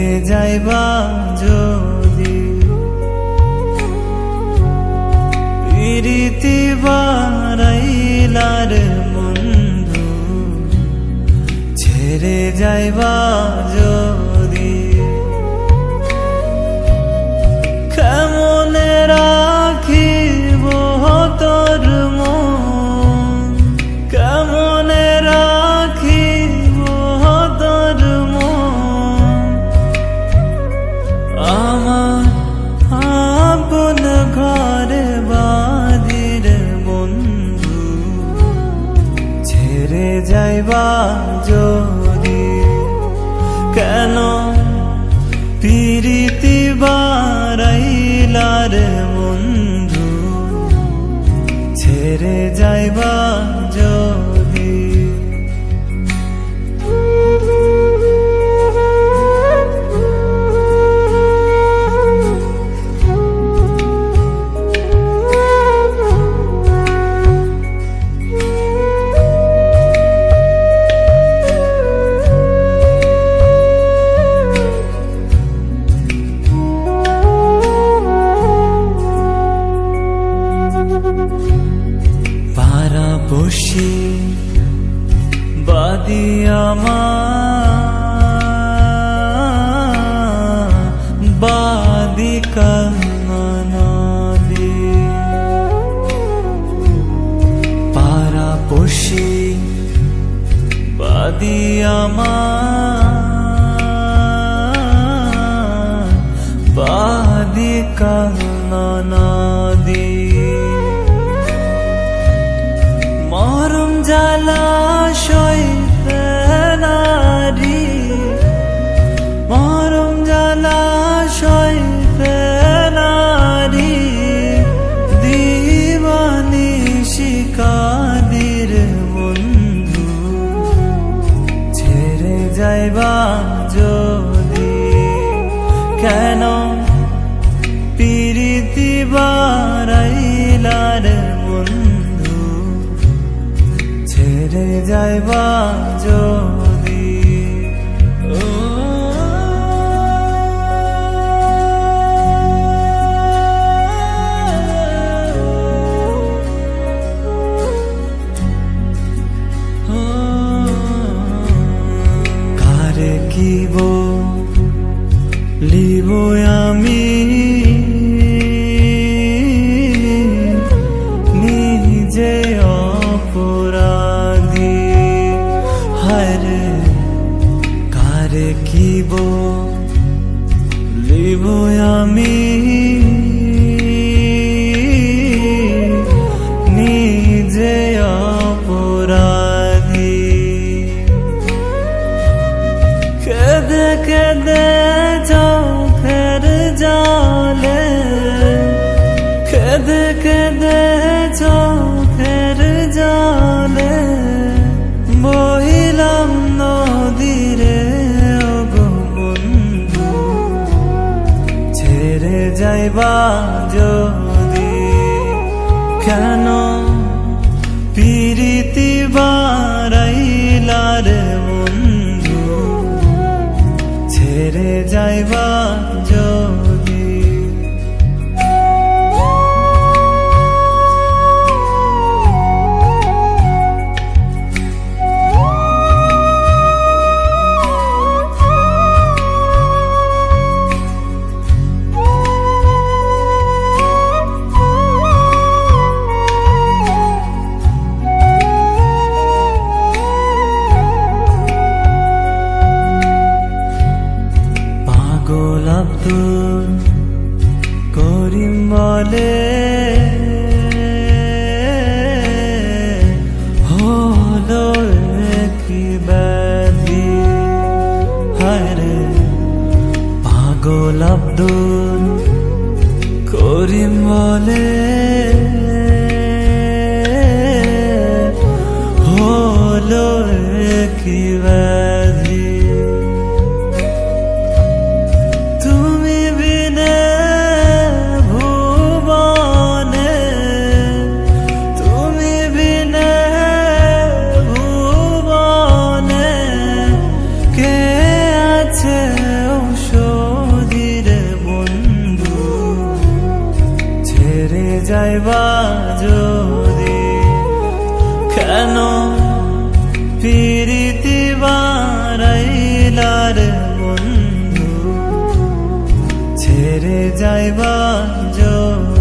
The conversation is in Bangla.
ছেড়ে যাইবা যদি প্রীতি বারাইলার বন্ধু ছেড়ে যাইবা যদি কেমনে রাখিব তোর মন কেমনে রাখিব তোর মন আমার আপন ঘরে বাদির বন্ধু ছেড়ে যাইবা যদি কেন প্রীতি বারাইলার বন্ধু ছেড়ে যাইবা যদি পাড়াপড়শি বাদি আমার বাদি কান্নাদি পাড়াপড়শি বাদি আমার বাদি কান্নাদি মরম জলাশয় নারী মরম জলাশয় নারী দিবানি শিকাদির বন্ধু ছেড়ে যাইবা যদি কেন প্রীতি বারাইলার বন্ধু ছেড়ে যাইবা যদি কারে কিব লিব আমি নিজে অপরাধী হায়রে কারে কিব লিব আমি নিজে অপরাধী কেঁদে কেঁদে চোখের জলে কেঁদে কেঁদে চোখের জলে বহিলাম নদীরে ওগো বন্ধু ছেড়ে যাইবা যদি কেন প্রীতি বারাইলার বন্ধু ছেড়ে যাইবা যদি পাগল আব্দুল করিম বলে হলো কি ব্যাধি হায়রে পাগল আব্দুল করিম বলে হলো কি ব্যাধি তুমি বিনে ভুবনে তুমি বিনে ভুবনে কে আছে যাইবা যদি কেন পিরিতি বারাইলার বন্ধু ছেড়ে যাইবা যদি